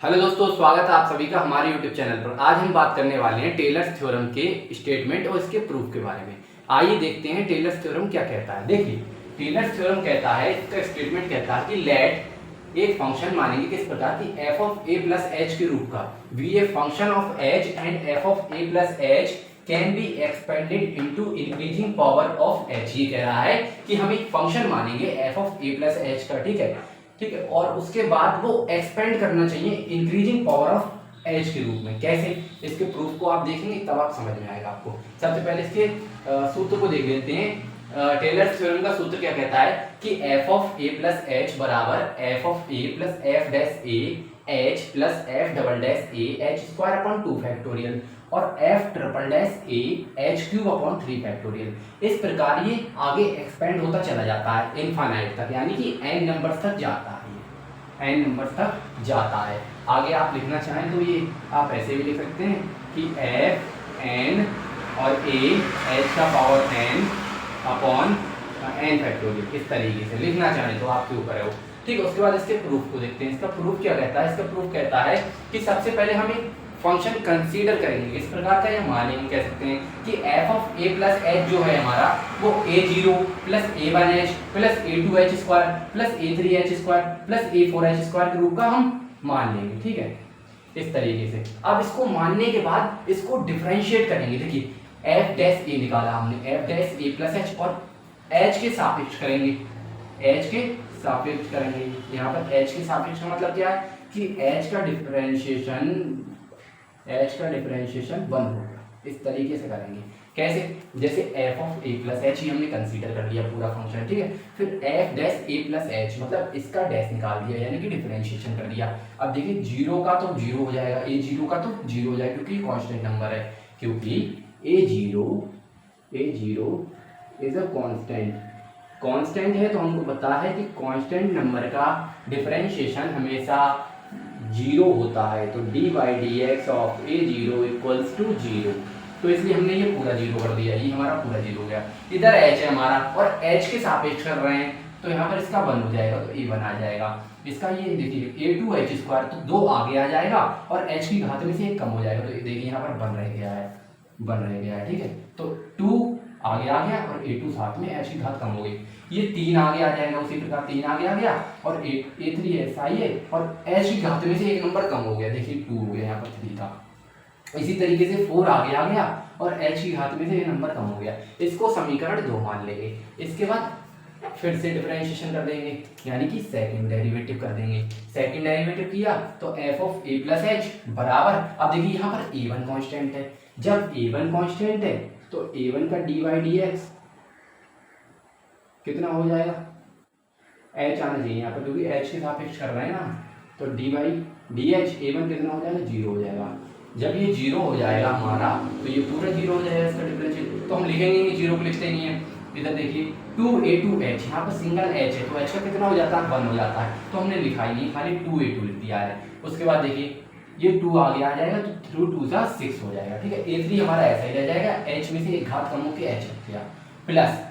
Hello दोस्तों, स्वागत है आप सभी का हमारे यूट्यूब चैनल पर। आज हम बात करने वाले हैं टेलर्स थ्योरम के स्टेटमेंट और इसके प्रूफ के बारे में। आइए देखते हैं टेलर्स थ्योरम क्या कहता है। देखिए, टेलर्स थ्योरम कहता है, इसका स्टेटमेंट कहता है कि लेट एक फंक्शन मानेंगे किस प्रकार की F of a plus H के रूप का V a function of H and F of a plus H can be expanded into increasing power of H. ये कह रहा है कि हम एक फंक्शन मानेंगे F of a plus H का, ठीक है, और उसके बाद वो एक्सपेंड करना चाहिए इंक्रीजिंग पावर ऑफ एच के रूप में। कैसे? इसके प्रूफ को आप देखेंगे तब आप समझ में आएगा आपको। सबसे पहले इसके सूत्र को देख लेते हैं। टेलर्स थ्योरम का सूत्र क्या कहता है कि f of a plus h बराबर f of a plus f dash a h plus f double dash a h square upon 2 factorial और f triple dash a h cube upon 3 factorial. इस प्रकार ये आगे एक्सपेंड होता चला जाता है इनफाइनाइट तक, यानी कि एन नंबर्स तक जाता है, एन नंबर्स तक जाता है। आगे आप लिखना चाहें तो ये आप ऐसे भी लिख सकते हैं कि एफ एन और ए एच का power N upon N factorial. इस तरीके से लिखना चाहें तो आपके ऊपर है वो, ठीक है। उसके बाद इसके प्रूफ को देखते हैं। इसका प्रूफ क्या कहता है? इसका प्रूफ कहता है कि सबसे पहले हम एक फंक्शन कंसीडर करेंगे। इस प्रकार का ये मानेंगे, कह सकते हैं कि f of a plus H जो है हमारा वो a0 plus a1h plus a2h square plus a3h square plus a4h square के रूप का हम मान लेंगे, ठीक है, इस तरीके से। अब इसको मानने के बाद इसको डिफरेंशिएट करेंगे। देखिए, एफ डैश ए निकाला हमने, F dash a plus H, और एच के सापेक्ष करेंगे, एच के सापेक्ष करेंगे। यहाँ पर एच के सापेक्ष का मतलब क्या है कि एच का डिफरेंशिएशन 1 होगा। इस तरीके से करेंगे। कैसे? जैसे f of a plus h ही हमने कंसीडर कर लिया पूरा फंक्शन, ठीक है। फिर f dash a plus h मतलब इसका डैश निकाल दिया, यानी कि डिफरेंशिएशन कर दिया। अब देखिए, जीरो का तो जीरो हो जाएगा, ए जीरो का तो जीरो हो जाएगा क्योंकि कांस्टेंट नंबर है, क्योंकि A zero is a constant है। तो हमको पता है कि कांस्टेंट नंबर का डिफरेंशिएशन हमेशा जीरो होता है। तो D by D X of A zero equals to zero, तो इसलिए हमने ये पूरा जीरो कर दिया, ये हमारा पूरा जीरो हो गया। इधर एच है हमारा और एच के सापेक्ष कर रहे हैं, तो यहाँ पर इसका 1 हो जाएगा, तो ए 1 आ जाएगा। इसका ये देखिए a2h स्क्वायर, तो 2 आगे आ जाएगा और h की घात में से 1 कम हो जाएगा, तो देखिए यहाँ पर 1 रह गया है, ठीक है। तो 2 आगे आ गया और a2 साथ में h की घात कम हो गई, ये 3 आगे आ जाएगा, उसी प्रकार 3 आगे आ गया और a3 ऐसा ही है और h की घात में से 1 नंबर कम हो गया, देखिए 2 हो गया, यहाँ पर 3 था। इसी तरीके से 4 आगे आ गया और h की घात में से 1 नंबर कम हो गया। इसको समीकरण 2 मान लेंगे। इसके बाद फिर से डिफरेंशिएशन कर देंगे, यानी कि सेकंड डेरिवेटिव कर देंगे। सेकंड डेरिवेटिव किया तो F of a plus h बराबर, अब देखिए यहाँ पर a1 कांस्टेंट है। जब a1 कांस्टेंट है तो a1 का डी बाई डी एक्स कितना हो जाएगा, h आना चाहिए यहाँ पर, क्योंकि h के सापेक्ष कर रहे हैं ना, तो D by D H a1 कितना हो जाएगा, 0 हो जाएगा। जब ये 0 हो जाएगा हमारा, तो ये पूरा 0 हो जाएगा इसका डिफरेंशियल, तो हम लिखेंगे नहीं, 0 को लिखते नहीं है। इधर देखिए 2a2h, यहाँ पर सिंगल h है तो h का कितना हो जाता है, 1 हो जाता है, तो हमने लिखा ही नहीं, खाली 2a2 लिख दिया है। उसके बाद देखिए ये 2 आगे आ जाएगा तो 2 2 सा 6 हो जाएगा, ठीक है। a3 हमारा ऐसा ही रह जाएगा, h में से एक घात कम होकर h रख दिया, प्लस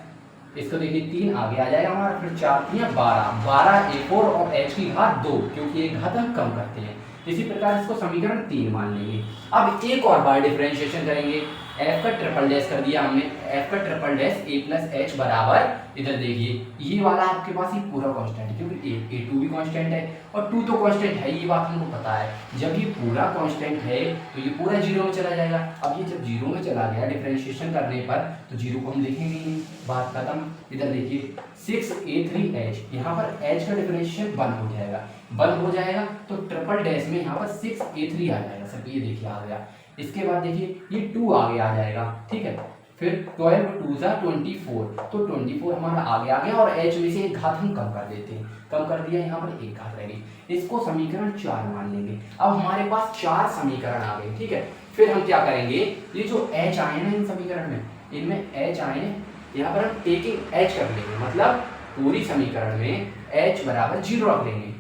इसको देखिए 3 आगे आ जाएगा हमारा, फिर 4 3 12 a4 और h की घात 2, क्योंकि एक घात हम कम करते हैं। इसी प्रकार इसको समीकरण 3 मान लेंगे। अब एक और बार डिफरेंशिएशन करेंगे, f का ट्रिपल डैश कर दिया हमने, f का triple dash a plus h बराबर, इधर देखिए ये वाला आपके पास ही पूरा कांस्टेंट है, क्योंकि a2 भी कांस्टेंट है और 2 तो कांस्टेंट है, ये बात हमको पता है। जब ये पूरा कांस्टेंट है तो ये पूरा 0 में चला जाएगा। अब ये जब 0 में चला गया डिफरेंशिएशन करने पर, तो 0 को हम लिखेंगे नहीं, बात खत्म। इधर देखिए 6a3h, यहाँ पर h का डिफरेंशिएशन 1 हो जाएगा, तो ट्रिपल डैश में यहाँ पर 6a3 आ जाएगा सर, ये देखिए आ गया। इसके बाद देखिए ये 2 आगे आ जाएगा, ठीक है। फिर 12 2 सा 24, तो 24 हमारा आगे आ गया और h में से एक घात हम कम कर देते हैं, कम कर दिया, यहाँ पर एक घात रह गई। इसको समीकरण 4 मान लेंगे। अब हमारे पास 4 समीकरण आ गए, ठीक है। फिर हम क्या करेंगे, ये जो h आए ना इन समीकरण में, इनमें h आए, यहाँ पर हम टेकिंग h कर लेंगे, मतलब पूरी समीकरण में h बराबर 0 रख देंगे।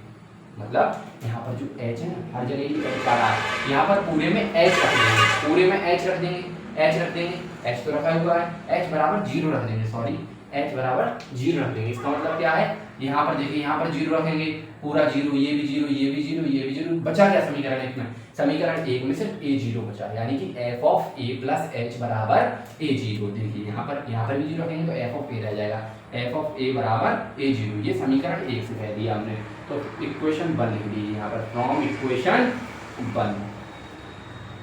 मतलब यहाँ पर जो h है ना, हर जगह h आ रहा है, यहाँ पर पूरे में h रख देंगे, पूरे में h रख देंगे, h तो रखा हुआ है, h बराबर 0 रख देंगे, h बराबर 0 रख देंगे। इसका मतलब क्या है, यहाँ पर देखिए, यहाँ पर 0 रखेंगे, पूरा जीरो, ये भी जीरो, ये भी जीरो, ये भी जीरो, बचा क्या समीकरण एक में? समीकरण एक में सिर्फ ए जीरो बचा, यानी कि f of a plus h बराबर ए जीरो। देखिए यहाँ पर भी जीरो रखेंगे तो एफ ऑफ ए रह जाएगा, एफ ऑफ ए बराबर ए जीरो। ये समीकरण एक से कह दिया हमने, तो इक्वेशन वन लिख दी यहाँ पर, from equation one,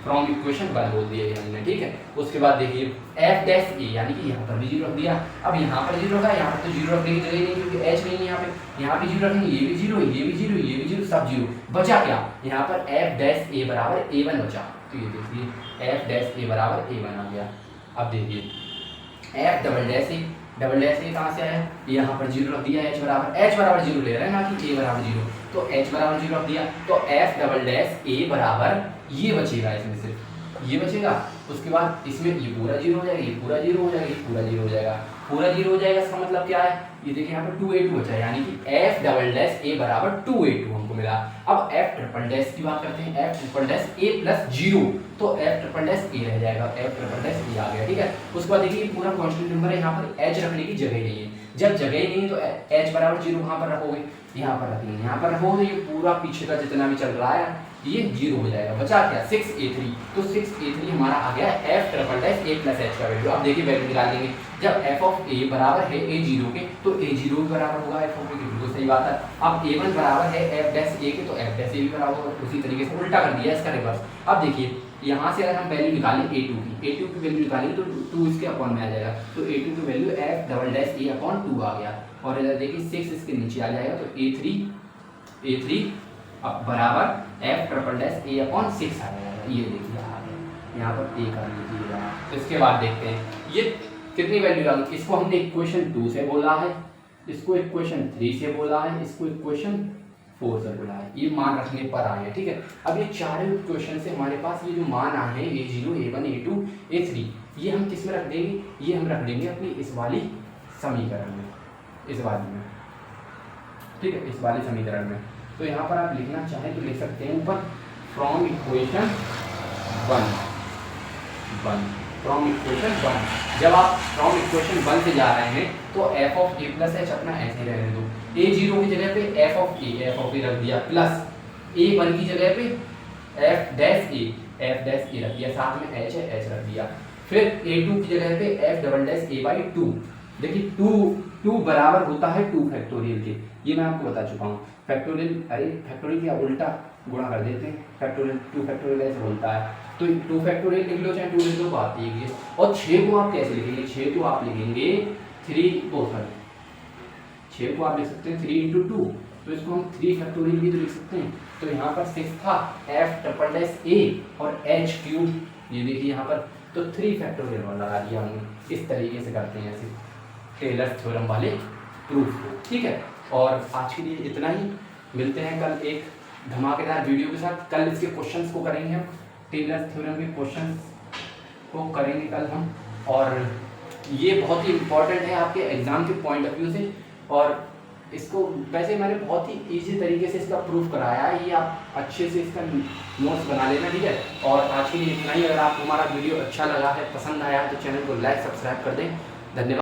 from equation one बोल दिया ये हमने, ठीक है। उसके बाद देखिए एफ डैश ए, यानी कि यहाँ पर भी जीरो रख दिया। अब यहाँ पर जीरो रखा, यहाँ पर तो जीरो रखने की जगह नहीं क्योंकि एच नहीं है यहाँ पे जीरो रखेंगे, ये भी जीरो, ये भी जीरो, ये भी जीरो, सब जीरो। बचा क्या? यहाँ पर एफ डैश ए बराबर ए वन बचा, तो ये देखिए एफ डैश ए बराबर ए वन आ गया। अब देखिए एफ डबल डैश ए, डबल डैश ए कहाँ से आया? यहाँ पर जीरो रख दिया, एच बराबर जीरो ले रहे हैं ना कि ए बराबर जीरो, तो एच बराबर जीरो रख दिया, तो एफ डबल डैश ए बराबर ये बचेगा, इसमें सिर्फ ये बचेगा। उसके बाद इसमें ये पूरा जीरो हो जाएगा, ये पूरा जीरो हो जाएगा, ये पूरा जीरो हो जाएगा, पूरा जीरो हो जाएगा। इसका मतलब क्या है? ये देखिए यहाँ पर 2a2 बचा, यानी कि एफ डबल डैश ए बराबर 2a2 हमको मिला। अब एफ ट्रिपल डैश की बात करते हैं, F triple dash a plus zero, तो एफ ट्रिपल डैश ए रह जाएगा, एफ ट्रिपल डैश ए आ गया, ठीक है। उसके बाद देखिए पूरा कांस्टेंट नंबर है, यहाँ पर एच रखने की जगह नहीं है। जब जगह ही नहीं तो एच बराबर जीरो कहाँ पर रखोगे? यहाँ पर रखेंगे, यहाँ पर रखोगे तो ये पूरा पीछे का जितना भी चल रहा है ये जीरो हो जाएगा। बचा क्या? 6a3, तो 6a3 हमारा आ गया F triple dash a plus H का वैल्यू। अब देखिए वैल्यू निकाल लेंगे, जब एफ ऑफ ए बराबर है ए जीरो के तो ए जीरो भी बराबर होगा एफ ऑफ ए के, बिल्कुल सही बात है। अब ए वन बराबर है एफ डैश ए के तो एफ डैश ए भी बराबर होगा, उसी तरीके से उल्टा कर दिया इसका रिवर्स। अब देखिए यहाँ से अगर हम वैल्यू निकालें ए2 की वैल्यू निकालेंगे तो 2 इसके अपॉन में आ जाएगा, तो ए2 की वैल्यू एफ डबल डैश ए अपॉन 2 आ गया। और इधर देखिए 6 इसके नीचे आ जाएगा, तो ए3 अब बराबर एफ ट्रिपल डैश ए अपॉन 6 आ जाएगा। ये देखिए आ गया, यहाँ पर ए कर लीजिएगा। तो इसके बाद देखते हैं ये कितनी वैल्यू आ गई। इसको हमने इक्वेशन 2 से बोला है, इसको इक्वेशन 3 से बोला है, इसको इक्वेशन 4 से बोला है, ये मान रखने पर आए हैं, ठीक है। अब ये चारों इक्वेशन से हमारे पास ये जो मान आए हैं a0, a1, a2, a3, ये हम किस में रख देंगे? ये हम रख देंगे अपनी इस वाली समीकरण में, इस वाली में, ठीक है, इस वाले समीकरण में। तो यहाँ पर आप लिखना चाहें तो लिख सकते हैं ऊपर from equation one, from equation one. जब आप फ्रॉम इक्वेशन वन से जा रहे हैं तो F of a plus H अपना ऐसे ही रहने दो, ए जीरो की जगह पे एफ ऑफ ए रख दिया, प्लस ए वन की जगह पे एफ डैश ए रख दिया, साथ में एच है एच रख दिया। फिर ए टू की जगह पे F double dash A by 2। देखिए 2 बराबर होता है 2 फैक्टोरियल के, ये मैं आपको बता चुका हूँ। फैक्टोरियल, अरे फैक्टोरियल क्या उल्टा गुणा कर देते हैं, फैक्टोरियल 2 फैक्टोरियल ऐसे बोलता है, तो 2 फैक्टोरियल लिख लो चाहे 2 लिख लो, बात एक ही है। और 6 को आप कैसे लिखेंगे? 6 को आप लिखेंगे 6 को आप लिख सकते हैं 3 × 2, तो इसको हम 3 फैक्टोरियल भी तो लिख सकते हैं। तो यहाँ पर 6 था, एफ ट्रिपल डैश ए और एच क्यूब, ये देखिए यहाँ पर, तो 3 फैक्टोरियल लगा दिया हमने। इस तरीके से करते हैं ऐसे टेलर्स थ्योरम वाले प्रूफ को, ठीक है। और आज के लिए इतना ही, मिलते हैं कल एक धमाकेदार वीडियो के साथ। कल इसके क्वेश्चंस को करेंगे हम, टेलर्स थ्योरम के क्वेश्चंस को करेंगे कल हम, और ये बहुत ही इम्पोर्टेंट है आपके एग्जाम के पॉइंट ऑफ व्यू से। और इसको वैसे मैंने बहुत ही इजी तरीके से इसका प्रूफ कराया है, ये आप अच्छे से इसका नोट्स बना लेना, ठीक है। और आज के लिए इतना ही। अगर आपको हमारा वीडियो अच्छा लगा है, पसंद आया है, तो चैनल को लाइक सब्सक्राइब कर दें। धन्यवाद।